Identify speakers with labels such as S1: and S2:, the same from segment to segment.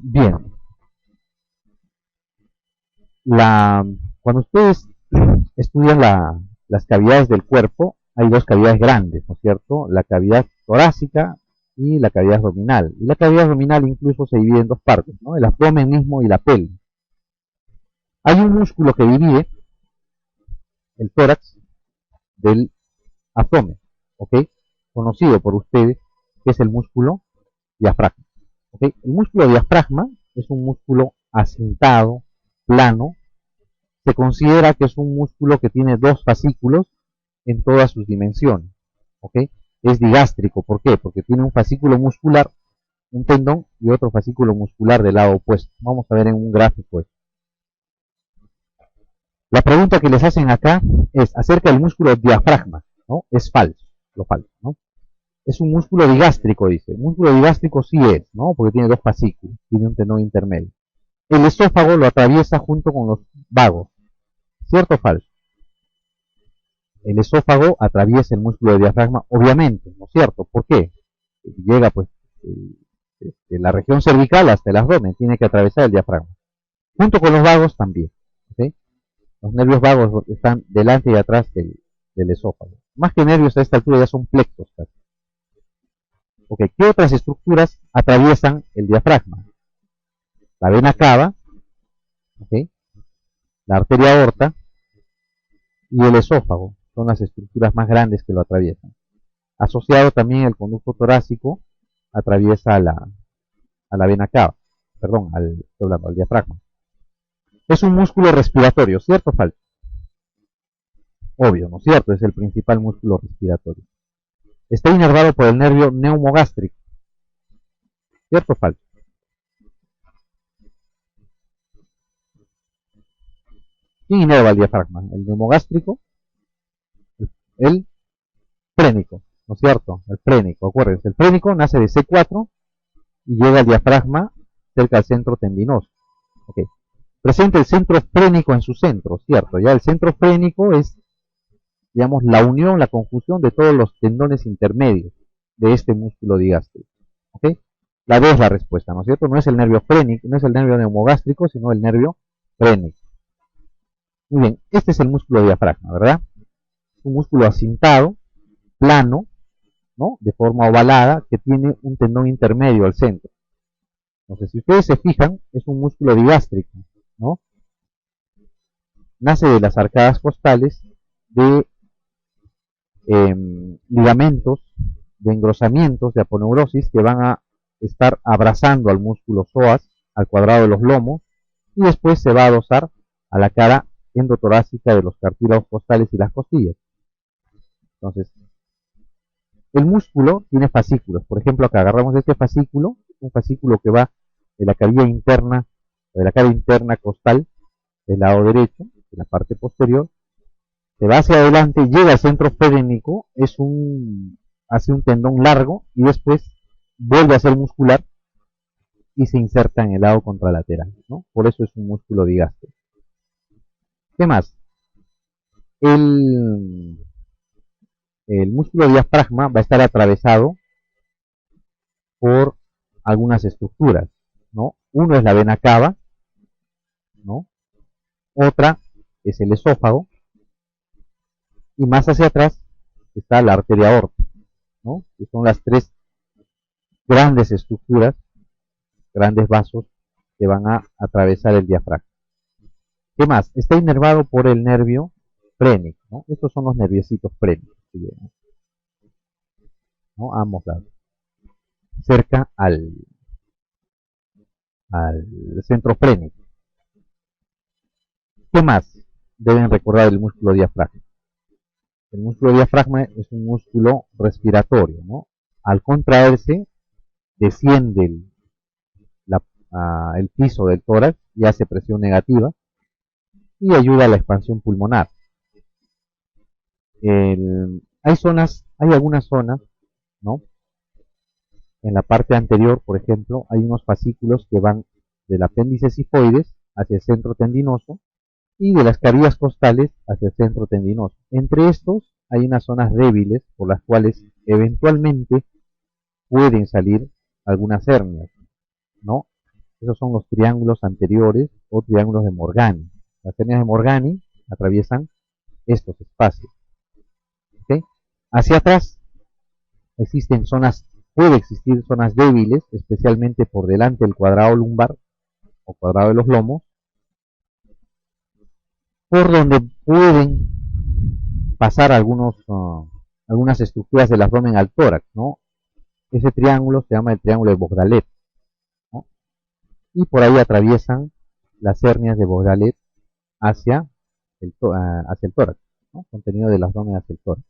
S1: Bien, cuando ustedes estudian las cavidades del cuerpo, hay dos cavidades grandes, ¿no es cierto? La cavidad torácica y la cavidad abdominal. Y la cavidad abdominal incluso se divide en dos partes, ¿no? El abdomen mismo y la pelvis. Hay un músculo que divide el tórax del abdomen, ¿ok? Conocido por ustedes, que es el músculo diafragma, ¿ok? El músculo diafragma es un músculo asentado, plano. Se considera que es un músculo que tiene dos fascículos en todas sus dimensiones, ¿ok? Es digástrico, ¿por qué? Porque tiene un fascículo muscular, un tendón y otro fascículo muscular del lado opuesto. Vamos a ver en un gráfico esto. La pregunta que les hacen acá es acerca del músculo diafragma, ¿no? Es falso, lo falso, ¿no? Es un músculo digástrico, dice. Músculo digástrico sí es, ¿no? Porque tiene dos fascículos, tiene un tendón intermedio. El esófago lo atraviesa junto con los vagos, ¿cierto o falso? El esófago atraviesa el músculo de diafragma, obviamente, ¿no es cierto? ¿Por qué? Llega pues de la región cervical hasta el abdomen, tiene que atravesar el diafragma. Junto con los vagos también, ¿ok? Los nervios vagos están delante y atrás del esófago. Más que nervios a esta altura ya son plectos. ¿Ok? ¿Qué otras estructuras atraviesan el diafragma? La vena cava, ¿ok? La arteria aorta y el esófago son las estructuras más grandes que lo atraviesan. Asociado también el conducto torácico atraviesa a la vena cava, perdón, al diafragma. Es un músculo respiratorio, ¿cierto o falso? Obvio, ¿no es cierto? Es el principal músculo respiratorio. Está inervado por el nervio neumogástrico, ¿cierto o falso? ¿Quién inerva el diafragma? ¿El neumogástrico? El frénico, ¿no es cierto? El frénico, acuérdense, el frénico nace de C4 y llega al diafragma cerca del centro tendinoso. Okay. Presenta el centro frénico en su centro, ¿cierto? Ya el centro frénico es, digamos, la unión, la conjunción de todos los tendones intermedios de este músculo digástrico. ¿Ok? La D es la respuesta, ¿no es cierto? No es el nervio frénico, no es el nervio neumogástrico, sino el nervio frénico. Muy bien, este es el músculo diafragma, ¿verdad? Un músculo asintado, plano, ¿no? De forma ovalada, que tiene un tendón intermedio al centro. Entonces, si ustedes se fijan, es un músculo digástrico, ¿no? Nace de las arcadas costales de ligamentos, de engrosamientos, de aponeurosis, que van a estar abrazando al músculo psoas, al cuadrado de los lomos, y después se va a adosar a la cara endotorácica de los cartílagos costales y las costillas. Entonces, el músculo tiene fascículos. Por ejemplo, acá agarramos este fascículo, un fascículo que va de la cavidad interna, de la cara interna costal, del lado derecho, de la parte posterior, se va hacia adelante, llega al centro frénico, hace un tendón largo y después vuelve a ser muscular y se inserta en el lado contralateral, ¿no? Por eso es un músculo digástrico. ¿Qué más? El músculo diafragma va a estar atravesado por algunas estructuras, ¿no? Uno es la vena cava, ¿no? Otra es el esófago y más hacia atrás está la arteria aorta, ¿no? Que son las tres grandes estructuras, grandes vasos que van a atravesar el diafragma. ¿Qué más? Está inervado por el nervio frénico, ¿no? Estos son los nerviecitos frénicos, ¿no? Ambos lados, cerca al centro frénico. ¿Qué más deben recordar del músculo diafragma? El músculo diafragma es un músculo respiratorio, ¿no? Al contraerse, desciende el piso del tórax y hace presión negativa y ayuda a la expansión pulmonar. Hay algunas zonas, ¿no? En la parte anterior, por ejemplo, hay unos fascículos que van del apéndice cifoides hacia el centro tendinoso y de las carillas costales hacia el centro tendinoso. Entre estos hay unas zonas débiles por las cuales eventualmente pueden salir algunas hernias, ¿no? Esos son los triángulos anteriores o triángulos de Morgani. Las hernias de Morgani atraviesan estos espacios. ¿Okay? Hacia atrás puede existir zonas débiles, especialmente por delante del cuadrado lumbar o cuadrado de los lomos, por donde pueden pasar algunas estructuras del abdomen al tórax, ¿no? Ese triángulo se llama el triángulo de Bogdalet, ¿no? Y por ahí atraviesan las hernias de Bogdalet hacia el tórax, ¿no? Contenido del abdomen hacia el tórax.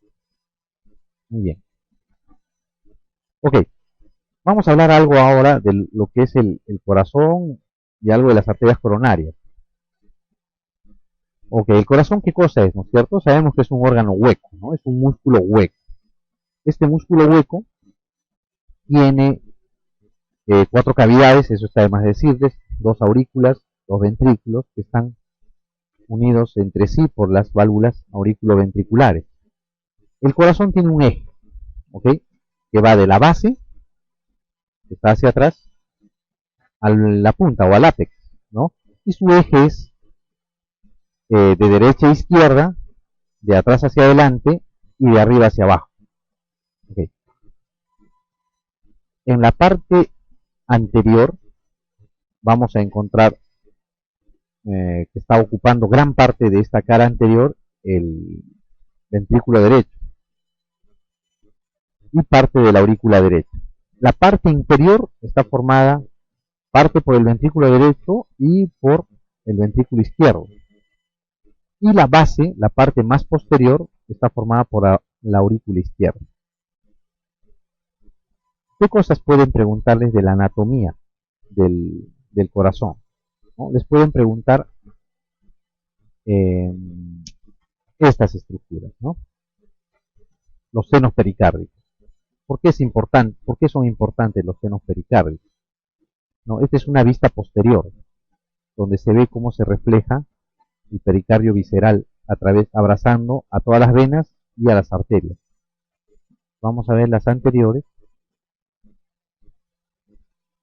S1: Muy bien. Ok, vamos a hablar algo ahora de lo que es el corazón y algo de las arterias coronarias. Ok, el corazón, ¿qué cosa es? ¿No es cierto? Sabemos que es un órgano hueco, ¿no? Es un músculo hueco. Este músculo hueco tiene 4 cavidades, eso está de más decirles, 2 aurículas, 2 ventrículos, que están unidos entre sí por las válvulas auriculoventriculares. El corazón tiene un eje, ¿ok? Que va de la base, que está hacia atrás, a la punta o al ápex, ¿no? Y su eje es de derecha a izquierda, de atrás hacia adelante y de arriba hacia abajo. Okay. En la parte anterior vamos a encontrar que está ocupando gran parte de esta cara anterior el ventrículo derecho y parte de la aurícula derecha. La parte inferior está formada parte por el ventrículo derecho y por el ventrículo izquierdo. Y la base, la parte más posterior, está formada por la aurícula izquierda. ¿Qué cosas pueden preguntarles de la anatomía del corazón? ¿No? Les pueden preguntar estas estructuras, ¿no? Los senos pericárdicos. ¿Por qué es importante? ¿Por qué son importantes los senos pericárdicos? ¿No? Esta es una vista posterior, donde se ve cómo se refleja el pericardio visceral abrazando a todas las venas y a las arterias. Vamos a ver las anteriores.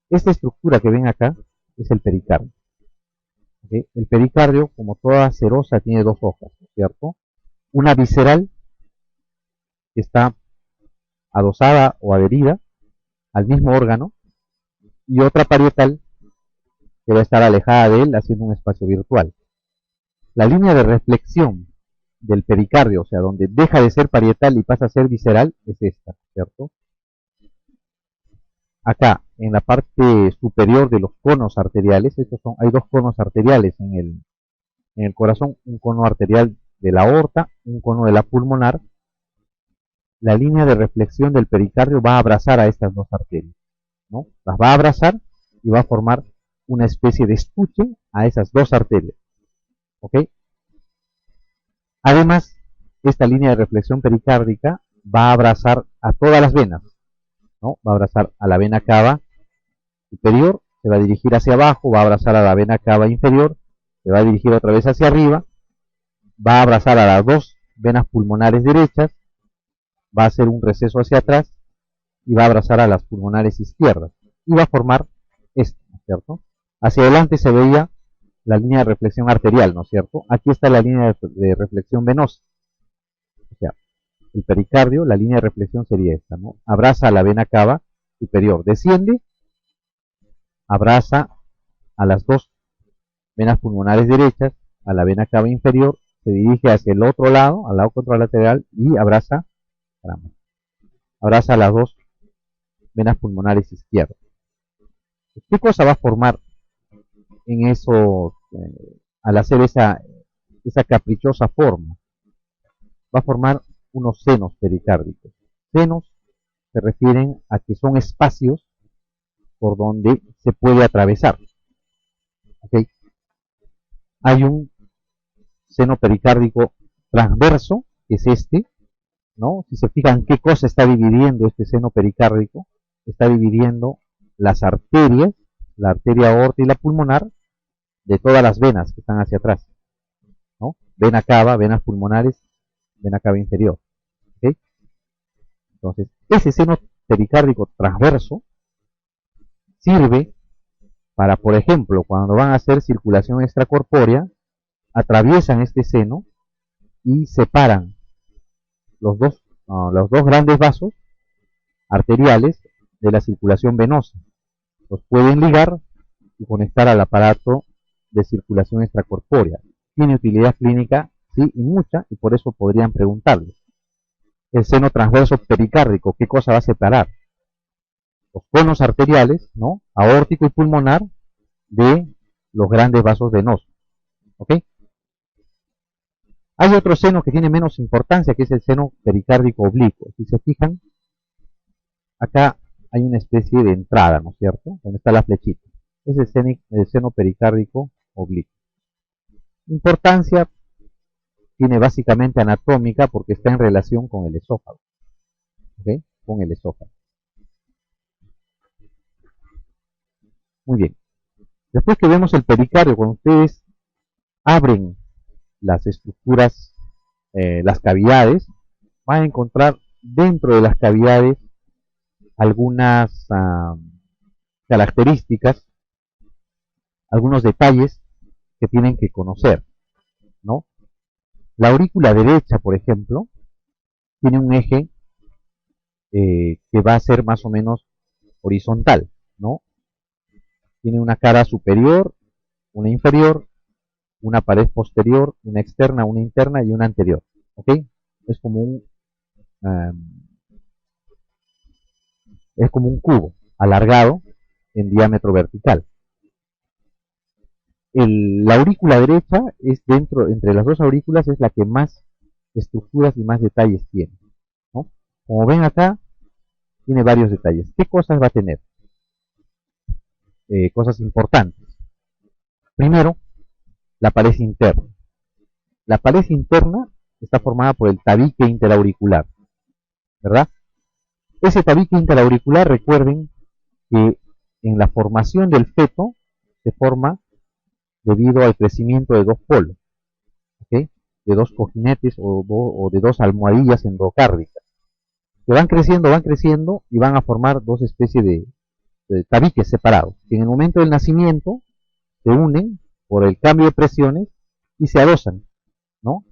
S1: Esta estructura que ven acá es el pericardio. ¿Okay? El pericardio, como toda serosa, tiene 2 hojas, ¿cierto? Una visceral, que está adosada o adherida al mismo órgano, y otra parietal, que va a estar alejada de él, haciendo un espacio virtual. La línea de reflexión del pericardio, o sea, donde deja de ser parietal y pasa a ser visceral, es esta, ¿cierto? Acá, en la parte superior de los conos arteriales, hay 2 conos arteriales en el corazón, un cono arterial de la aorta, un cono de la pulmonar. La línea de reflexión del pericardio va a abrazar a estas 2 arterias, ¿no? Las va a abrazar y va a formar una especie de estuche a esas 2 arterias, ¿ok? Además, esta línea de reflexión pericárdica va a abrazar a todas las venas, ¿no? Va a abrazar a la vena cava superior, se va a dirigir hacia abajo, va a abrazar a la vena cava inferior, se va a dirigir otra vez hacia arriba, va a abrazar a las 2 venas pulmonares derechas, va a hacer un receso hacia atrás y va a abrazar a las pulmonares izquierdas y va a formar esto, ¿no es cierto? Hacia adelante se veía la línea de reflexión arterial, ¿no es cierto? Aquí está la línea de reflexión venosa. O sea, el pericardio, la línea de reflexión sería esta, ¿no? Abraza a la vena cava superior, desciende, abraza a las 2 venas pulmonares derechas, a la vena cava inferior, se dirige hacia el otro lado, al lado contralateral, y abraza a las 2 venas pulmonares izquierdas. ¿Qué cosa va a formar en eso al hacer esa caprichosa forma? Va a formar unos senos pericárdicos. Senos se refieren a que son espacios por donde se puede atravesar. ¿Okay? Hay un seno pericárdico transverso, que es este, ¿no? Si se fijan qué cosa está dividiendo este seno pericárdico, está dividiendo las arterias, la arteria aorta y la pulmonar, de todas las venas que están hacia atrás, ¿no? Vena cava, venas pulmonares, vena cava inferior. ¿Okay? Entonces, ese seno pericárdico transverso sirve para, por ejemplo, cuando van a hacer circulación extracorpórea, atraviesan este seno y separan los dos grandes vasos arteriales de la circulación venosa. Los pueden ligar y conectar al aparato de circulación extracorpórea. Tiene utilidad clínica, sí, y mucha, y por eso podrían preguntarle. El seno transverso pericárdico, ¿qué cosa va a separar? Los conos arteriales, ¿no? Aórtico y pulmonar, de los grandes vasos venosos. ¿Ok? Hay otro seno que tiene menos importancia, que es el seno pericárdico oblicuo. Si se fijan, acá hay una especie de entrada, ¿no es cierto? Donde está la flechita. Es el seno pericárdico oblicuo. Importancia tiene básicamente anatómica porque está en relación con el esófago. ¿Ok? Con el esófago. Muy bien. Después que vemos el pericardio, cuando ustedes abren las estructuras, las cavidades, van a encontrar dentro de las cavidades algunas características, algunos detalles que tienen que conocer, ¿no? La aurícula derecha, por ejemplo, tiene un eje que va a ser más o menos horizontal, ¿no? Tiene una cara superior, una inferior, una pared posterior, una externa, una interna y una anterior, ¿ok? Es como un cubo alargado en diámetro vertical. La aurícula derecha es entre las dos aurículas, es la que más estructuras y más detalles tiene, ¿no? Como ven acá, tiene varios detalles. ¿Qué cosas va a tener? Cosas importantes. Primero, la pared interna. La pared interna está formada por el tabique interauricular, ¿verdad? Ese tabique interauricular, recuerden que en la formación del feto se forma debido al crecimiento de dos polos, ¿okay? De dos cojinetes o de dos almohadillas endocárdicas, que van creciendo y van a formar dos especies de tabiques separados, que en el momento del nacimiento se unen por el cambio de presiones y se adosan, ¿no?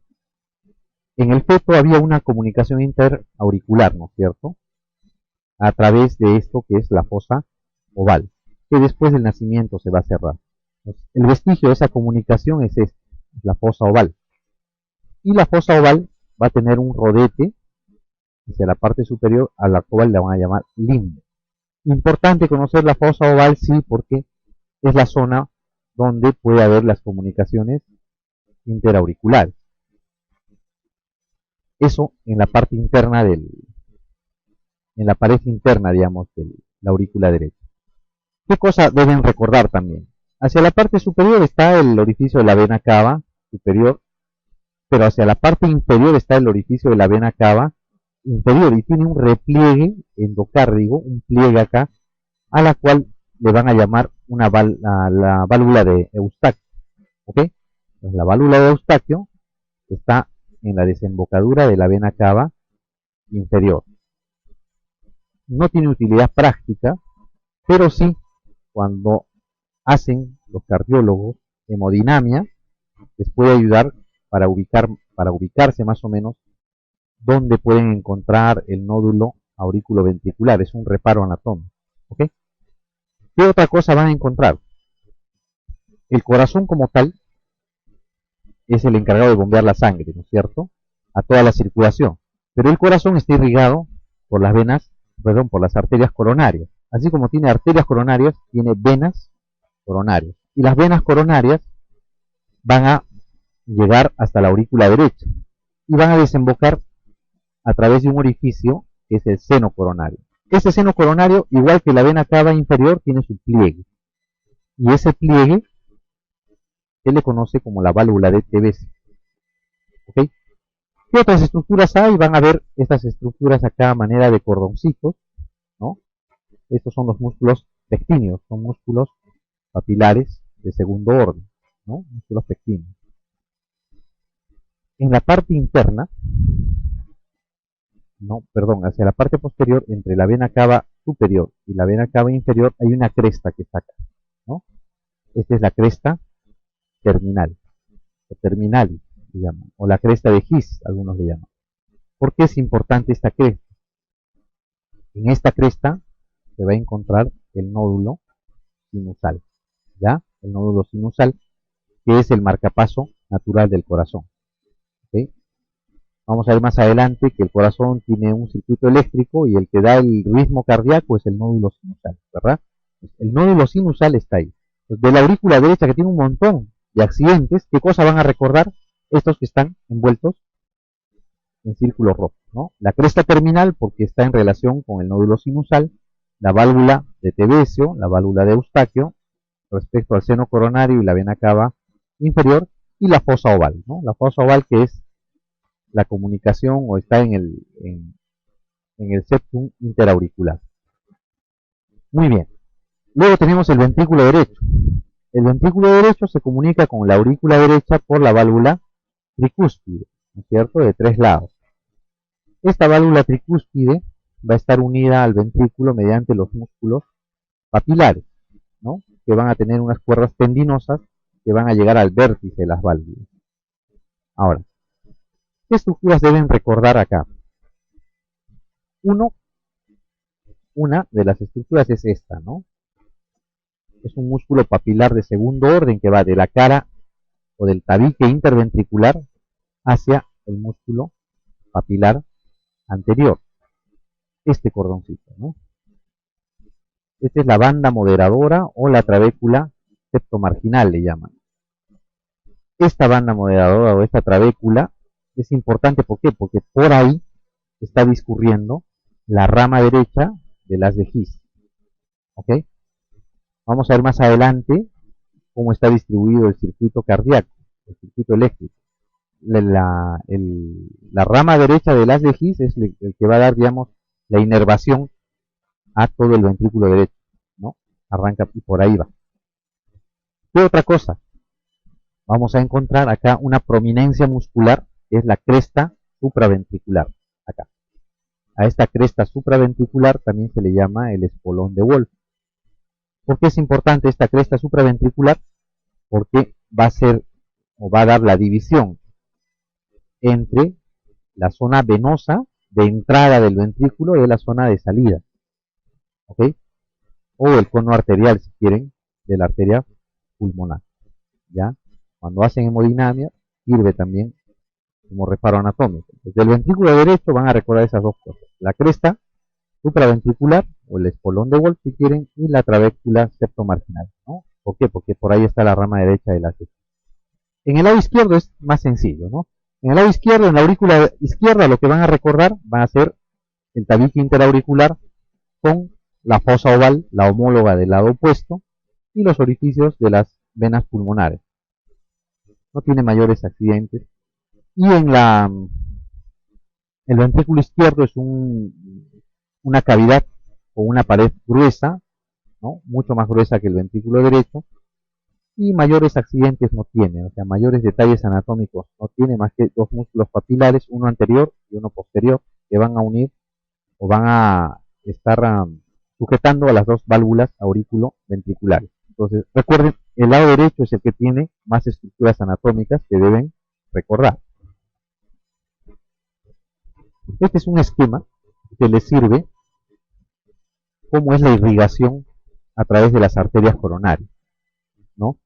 S1: En el feto había una comunicación interauricular, ¿no es cierto?, a través de esto que es la fosa oval, que después del nacimiento se va a cerrar. Entonces, el vestigio de esa comunicación es la fosa oval. Y la fosa oval va a tener un rodete hacia la parte superior, a la cual la van a llamar limbo. Importante conocer la fosa oval, sí, porque es la zona donde puede haber las comunicaciones interauriculares. Eso en la parte interna en la pared interna, digamos, de la aurícula derecha. ¿Qué cosa deben recordar también? Hacia la parte superior está el orificio de la vena cava superior, pero hacia la parte inferior está el orificio de la vena cava inferior y tiene un repliegue endocárdico, un pliegue acá, a la cual le van a llamar la válvula de Eustaquio. ¿Ok? Entonces, la válvula de Eustaquio está en la desembocadura de la vena cava inferior. No tiene utilidad práctica, pero sí cuando hacen los cardiólogos hemodinamia, les puede ayudar para ubicarse más o menos dónde pueden encontrar el nódulo auriculoventricular. Es un reparo anatómico. ¿Ok? ¿Qué otra cosa van a encontrar? El corazón como tal es el encargado de bombear la sangre, ¿no es cierto?, a toda la circulación. Pero el corazón está irrigado por las venas, perdón, por las arterias coronarias. Así como tiene arterias coronarias, tiene venas coronarias. Y las venas coronarias van a llegar hasta la aurícula derecha y van a desembocar a través de un orificio que es el seno coronario. Ese seno coronario, igual que la vena cava inferior, tiene su pliegue. Y ese pliegue se le conoce como la válvula de TBC. ¿Ok? ¿Qué otras estructuras hay? Van a ver estas estructuras acá a manera de cordoncitos, ¿no? Estos son los músculos pectíneos, son músculos papilares de segundo orden, ¿no? Músculos pectíneos. En la parte interna, no, perdón, hacia la parte posterior, entre la vena cava superior y la vena cava inferior, hay una cresta que está acá, ¿no? Esta es la cresta terminal, o terminalis, se llama, o la cresta de His, algunos le llaman. ¿Por qué es importante esta cresta? En esta cresta se va a encontrar el nódulo sinusal, ¿ya? El nódulo sinusal, que es el marcapaso natural del corazón. ¿Okay? Vamos a ver más adelante que el corazón tiene un circuito eléctrico y el que da el ritmo cardíaco es el nódulo sinusal, ¿verdad? El nódulo sinusal está ahí. De la aurícula derecha, que tiene un montón de accidentes, ¿qué cosa van a recordar estos que están envueltos en círculos rojos, ¿no? La cresta terminal, porque está en relación con el nódulo sinusal, la válvula de Tevesio, la válvula de Eustaquio, respecto al seno coronario y la vena cava inferior, y la fosa oval, ¿no? La fosa oval, que es la comunicación o está en el septum interauricular. Muy bien. Luego tenemos el ventrículo derecho. El ventrículo derecho se comunica con la aurícula derecha por la válvula tricúspide, ¿no es cierto?, de 3 lados. Esta válvula tricúspide va a estar unida al ventrículo mediante los músculos papilares, ¿no?, que van a tener unas cuerdas tendinosas que van a llegar al vértice de las válvulas. Ahora, ¿qué estructuras deben recordar acá? Una de las estructuras es esta, ¿no? Es un músculo papilar de segundo orden que va de la cara o del tabique interventricular hacia el músculo papilar anterior. Este cordoncito, ¿no? Esta es la banda moderadora o la trabécula septomarginal, le llaman. Esta banda moderadora o esta trabécula es importante, ¿por qué? Porque por ahí está discurriendo la rama derecha del haz de His. ¿Ok? Vamos a ver más adelante cómo está distribuido el circuito cardíaco, el circuito eléctrico. La rama derecha del haz de His es el que va a dar, digamos, la inervación a todo el ventrículo derecho, ¿no? Arranca y por ahí va. ¿Qué otra cosa? Vamos a encontrar acá una prominencia muscular, que es la cresta supraventricular, acá. A esta cresta supraventricular también se le llama el espolón de Wolff. ¿Por qué es importante esta cresta supraventricular? Porque va a ser o va a dar la división entre la zona venosa de entrada del ventrículo y la zona de salida, ¿ok? O el cono arterial, si quieren, de la arteria pulmonar, ¿ya? Cuando hacen hemodinamia, sirve también como reparo anatómico. Entonces, del ventrículo derecho van a recordar esas dos cosas: la cresta supraventricular, o el espolón de Wolff, si quieren, y la trabécula septomarginal, ¿no? ¿Por qué? Porque por ahí está la rama derecha de la cresta. En el lado izquierdo es más sencillo, ¿no? En el lado izquierdo, en la aurícula izquierda, lo que van a recordar va a ser el tabique interauricular con la fosa oval, la homóloga del lado opuesto, y los orificios de las venas pulmonares. No tiene mayores accidentes. Y el ventrículo izquierdo es una cavidad o una pared gruesa, ¿no? Mucho más gruesa que el ventrículo derecho, y mayores accidentes no tiene, o sea, mayores detalles anatómicos no tiene, más que dos músculos papilares, uno anterior y uno posterior, que van a unir o van a estar sujetando a las dos válvulas aurículo-ventriculares. Entonces, recuerden, el lado derecho es el que tiene más estructuras anatómicas que deben recordar. Este es un esquema que les sirve cómo es la irrigación a través de las arterias coronarias, ¿no?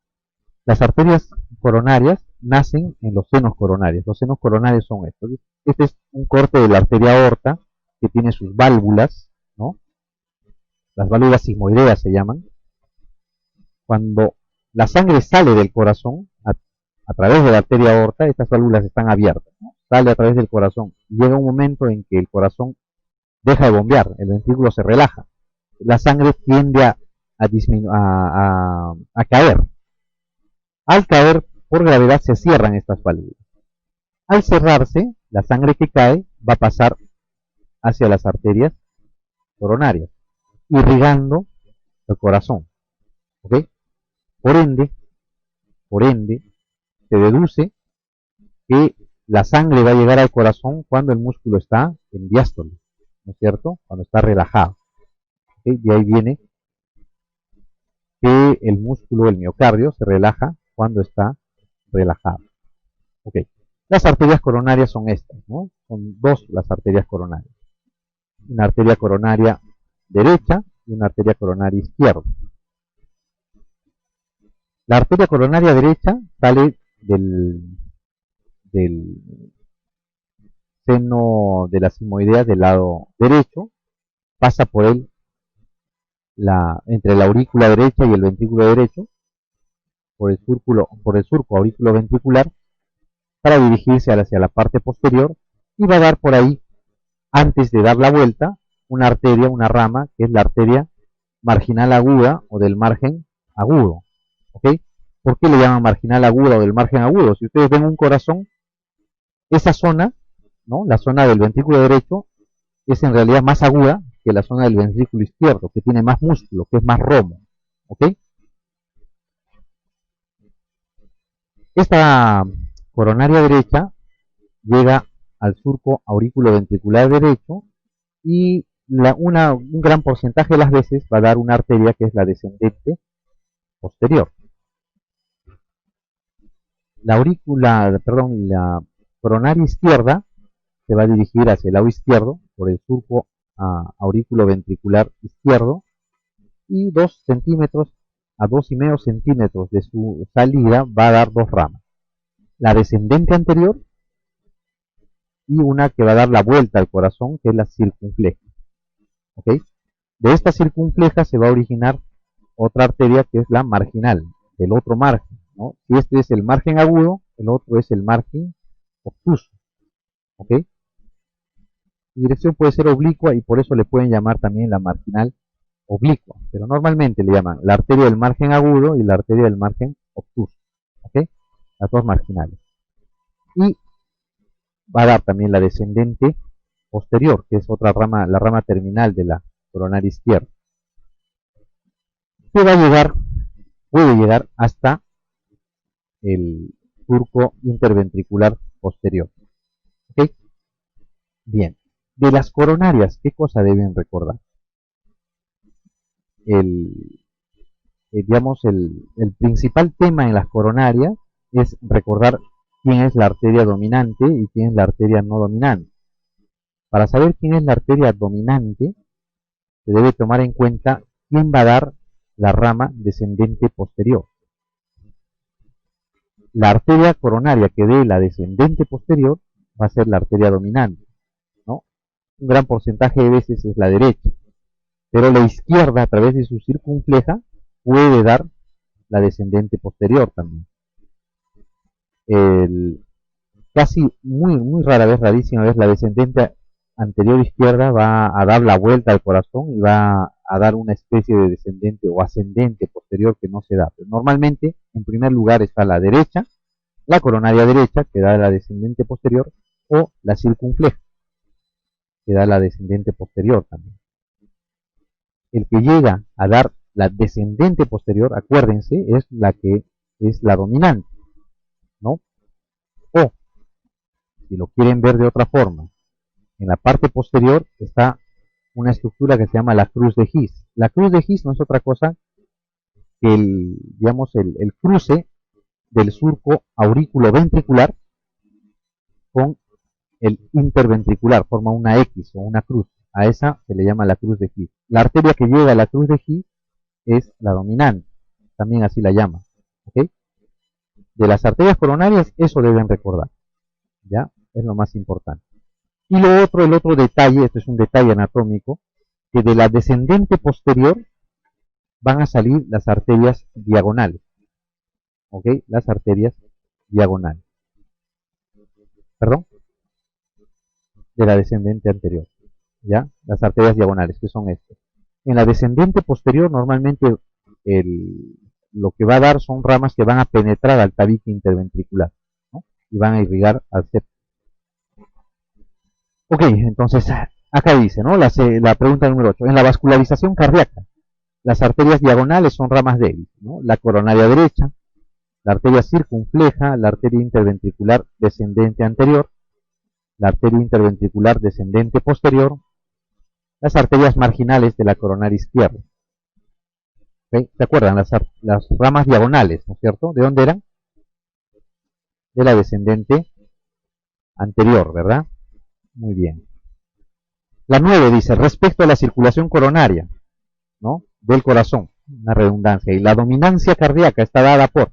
S1: Las arterias coronarias nacen en los senos coronarios. Los senos coronarios son estos. Este es un corte de la arteria aorta que tiene sus válvulas, ¿no? Las válvulas sigmoideas se llaman. Cuando la sangre sale del corazón a través de la arteria aorta, estas válvulas están abiertas, ¿no? Sale a través del corazón. Llega un momento en que el corazón deja de bombear, el ventrículo se relaja. La sangre tiende a caer. Al caer, por gravedad, se cierran estas válvulas. Al cerrarse, la sangre que cae va a pasar hacia las arterias coronarias, irrigando el corazón. ¿Ok? Por ende, se deduce que la sangre va a llegar al corazón cuando el músculo está en diástole, ¿no es cierto? Cuando está relajado. ¿Ok? De ahí viene que el músculo del miocardio se relaja cuando está relajado. Ok. Las arterias coronarias son estas, ¿no? Son dos las arterias coronarias. Una arteria coronaria derecha y una arteria coronaria izquierda. La arteria coronaria derecha sale del seno de la sigmoidea del lado derecho, pasa por él entre la aurícula derecha y el ventrículo derecho, por el surco auriculoventricular, para dirigirse hacia la parte posterior, y va a dar por ahí, antes de dar la vuelta, una arteria, una rama, que es la arteria marginal aguda o del margen agudo. ¿Ok? ¿Por qué le llaman marginal aguda o del margen agudo? Si ustedes ven un corazón, esa zona, ¿no? La zona del ventrículo derecho, es en realidad más aguda que la zona del ventrículo izquierdo, que tiene más músculo, que es más romo. ¿Ok? Esta coronaria derecha llega al surco auriculoventricular derecho y un gran porcentaje de las veces va a dar una arteria que es la descendente posterior. La coronaria izquierda se va a dirigir hacia el lado izquierdo por el surco auriculoventricular izquierdo, y 2 centímetros a 2,5 centímetros de su salida va a dar dos ramas. La descendente anterior y una que va a dar la vuelta al corazón, que es la circunfleja. ¿Ok? De esta circunfleja se va a originar otra arteria que es la marginal, del otro margen, ¿no? Si este es el margen agudo, el otro es el margen obtuso. ¿Ok? Su dirección puede ser oblicua y por eso le pueden llamar también la marginal oblicua, pero normalmente le llaman la arteria del margen agudo y la arteria del margen obtuso. ¿Ok? Las dos marginales. Y va a dar también la descendente posterior, que es otra rama, la rama terminal de la coronaria izquierda, que puede llegar hasta el surco interventricular posterior. ¿Ok? Bien. De las coronarias, ¿qué cosa deben recordar? Digamos, el principal tema en las coronarias es recordar quién es la arteria dominante y quién es la arteria no dominante. Para saber quién es la arteria dominante, se debe tomar en cuenta quién va a dar la rama descendente posterior. La arteria coronaria que dé la descendente posterior va a ser la arteria dominante, ¿no? Un gran porcentaje de veces es la derecha, pero la izquierda, a través de su circunfleja, puede dar la descendente posterior también. Casi muy rara vez, rarísima vez, la descendente anterior izquierda va a dar la vuelta al corazón y va a dar una especie de descendente o ascendente posterior que no se da. Pero normalmente, en primer lugar está la derecha, la coronaria derecha, que da la descendente posterior, o la circunfleja, que da la descendente posterior también. El que llega a dar la descendente posterior, acuérdense, es la que es la dominante, ¿no? O, si lo quieren ver de otra forma, en la parte posterior está una estructura que se llama la cruz de His. La cruz de His no es otra cosa que el cruce del surco auriculoventricular con el interventricular, forma una X o una cruz. A esa se le llama la cruz de His. La arteria que llega a la cruz de His es la dominante, también así la llama. ¿Ok? De las arterias coronarias, eso deben recordar. ¿Ya? Es lo más importante. Y el otro detalle, este es un detalle anatómico, que de la descendente posterior van a salir las arterias diagonales. ¿Ok? Las arterias diagonales. ¿Perdón? De la descendente anterior. ¿Ya? Las arterias diagonales, que son estas. En la descendente posterior, normalmente lo que va a dar son ramas que van a penetrar al tabique interventricular, ¿no? Y van a irrigar al septo. Ok, entonces, acá dice, ¿no? La pregunta número 8. En la vascularización cardíaca, las arterias diagonales son ramas débiles, ¿no? La coronaria derecha, la arteria circunfleja, la arteria interventricular descendente anterior, la arteria interventricular descendente posterior, las arterias marginales de la coronaria izquierda. ¿Okay? ¿Se acuerdan? Las ramas diagonales, ¿no es cierto? ¿De dónde eran? De la descendente anterior, ¿verdad? Muy bien. La 9 dice, respecto a la circulación coronaria, ¿no? Del corazón, una redundancia. Y la dominancia cardíaca está dada por,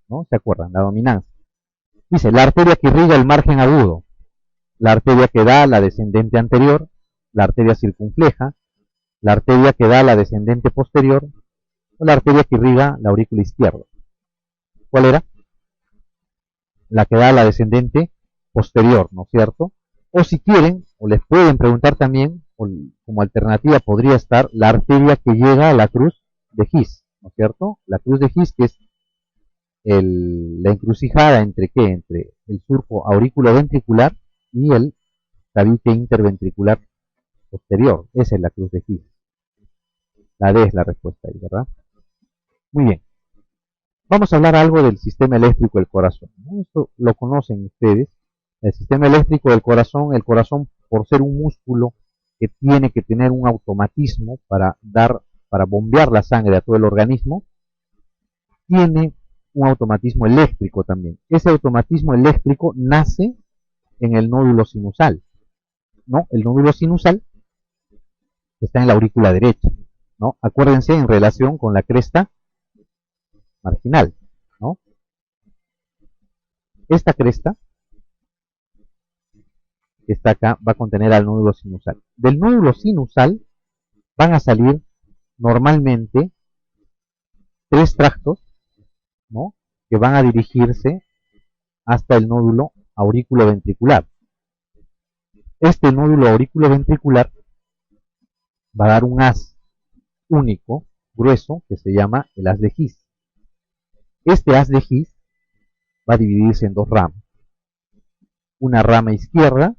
S1: ¿no? ¿Se acuerdan? La dominancia. Dice, la arteria que irriga el margen agudo, la arteria que da la descendente anterior, la arteria circunfleja, la arteria que da la descendente posterior, o la arteria que irriga la aurícula izquierda. ¿Cuál era? La que da la descendente posterior, ¿no es cierto? O si quieren, o les pueden preguntar también, o como alternativa podría estar la arteria que llega a la cruz de His, ¿no es cierto? La cruz de His, que es la encrucijada entre ¿qué? Entre el surco auriculoventricular y el tabique interventricular posterior. Esa es la cruz de His. La D es la respuesta ahí, ¿verdad? Muy bien. Vamos a hablar algo del sistema eléctrico del corazón, ¿no? Esto lo conocen ustedes. El sistema eléctrico del corazón, el corazón, por ser un músculo que tiene que tener un automatismo para bombear la sangre a todo el organismo, tiene un automatismo eléctrico también. Ese automatismo eléctrico nace en el nódulo sinusal, ¿no? El nódulo sinusal está en la aurícula derecha, ¿no? Acuérdense en relación con la cresta marginal, ¿no? Esta cresta que está acá va a contener al nódulo sinusal. Del nódulo sinusal van a salir normalmente 3 tractos, ¿no? Que van a dirigirse hasta el nódulo auriculoventricular. Este nódulo auriculoventricular va a dar un haz único, grueso, que se llama el haz de His. Este haz de His va a dividirse en 2 ramas. Una rama izquierda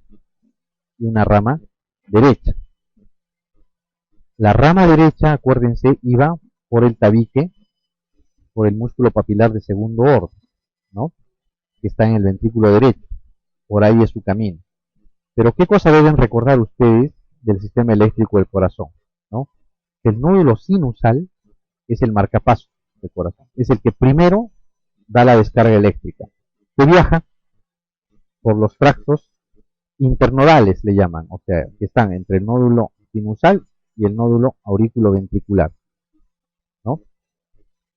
S1: y una rama derecha. La rama derecha, acuérdense, iba por el tabique, por el músculo papilar de segundo orden, ¿no? Que está en el ventrículo derecho. Por ahí es su camino. Pero ¿qué cosa deben recordar ustedes del sistema eléctrico del corazón? ¿No? El nódulo sinusal es el marcapaso del corazón. Es el que primero da la descarga eléctrica, que viaja por los tractos internodales, le llaman, o sea, que están entre el nódulo sinusal y el nódulo auriculoventricular, ¿no?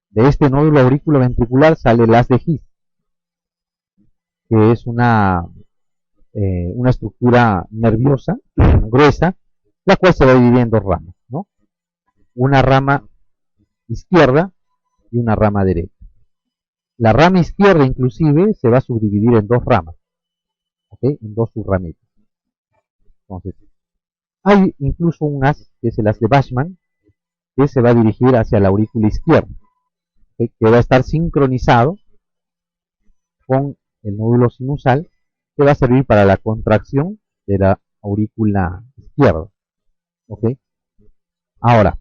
S1: De este nódulo auriculoventricular sale el haz de His, que es una estructura nerviosa, gruesa, la cual se va a dividir en 2 ramas, ¿no? Una rama izquierda y una rama derecha. La rama izquierda inclusive se va a subdividir en 2 ramas, ¿ok? En 2 subramitas. Entonces, hay incluso un haz, que es el haz de Bachmann, que se va a dirigir hacia la aurícula izquierda, ¿ok? Que va a estar sincronizado con el nódulo sinusal, que va a servir para la contracción de la aurícula izquierda, ¿ok? Ahora,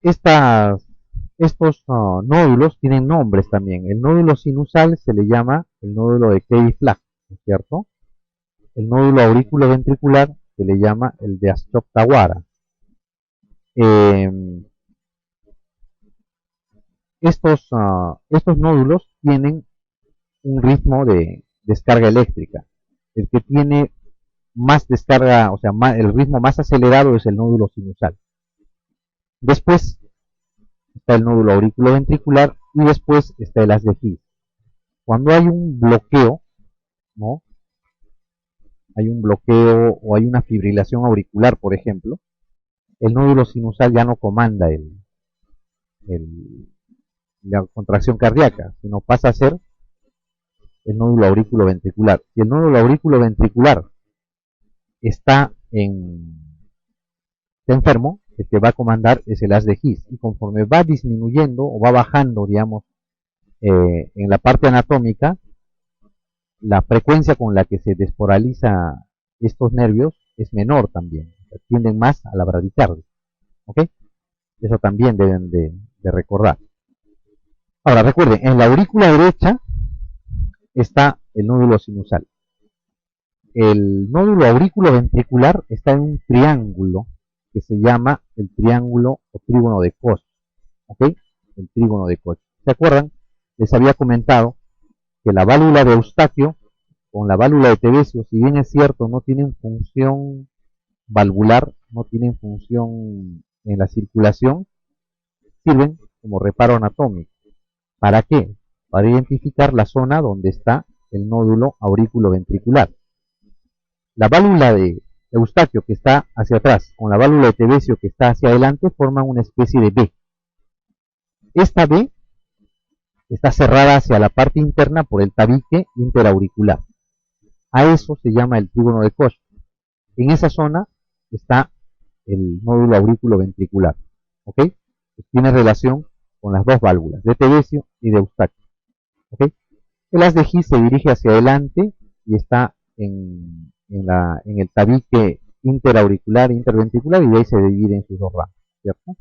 S1: estos nódulos tienen nombres también. El nódulo sinusal se le llama el nódulo de Key-Flag, ¿no es cierto? El nódulo auriculoventricular se le llama el de Ashok-Tawara. Estos nódulos tienen un ritmo de descarga eléctrica. El que tiene más descarga, o sea, el ritmo más acelerado es el nódulo sinusal. Después está el nódulo auriculoventricular y después está el haz de His. Cuando hay un bloqueo, ¿no? Hay un bloqueo o hay una fibrilación auricular, por ejemplo, el nódulo sinusal ya no comanda la contracción cardíaca, sino pasa a ser el nódulo auriculoventricular. Si el nódulo auriculoventricular está enfermo, el que va a comandar es el haz de His. Y conforme va disminuyendo o va bajando, digamos, en la parte anatómica, la frecuencia con la que se desporaliza estos nervios es menor también. Tienden más a la bradicardia. ¿Ok? Eso también deben de recordar. Ahora, recuerden, en la aurícula derecha está el nódulo sinusal. El nódulo auriculoventricular está en un triángulo que se llama el triángulo o trígono de Koch. ¿ok? El trígono de Koch. ¿Se acuerdan? Les había comentado que la válvula de Eustaquio con la válvula de Tevesio, si bien es cierto, no tienen función valvular, no tienen función en la circulación, sirven como reparo anatómico. ¿Para qué? Para identificar la zona donde está el nódulo aurículo-ventricular. La válvula de Eustaquio que está hacia atrás con la válvula de Tevesio que está hacia adelante forman una especie de V. Esta V está cerrada hacia la parte interna por el tabique interauricular. A eso se llama el trígono de Koch. En esa zona está el nódulo aurículo-ventricular. ¿Ok? Pues tiene relación con las dos válvulas, de Tevesio y de Eustaquio. ¿Ok? El haz de His se dirige hacia adelante y está en el tabique interauricular e interventricular y de ahí se divide en sus dos ramas, ¿cierto?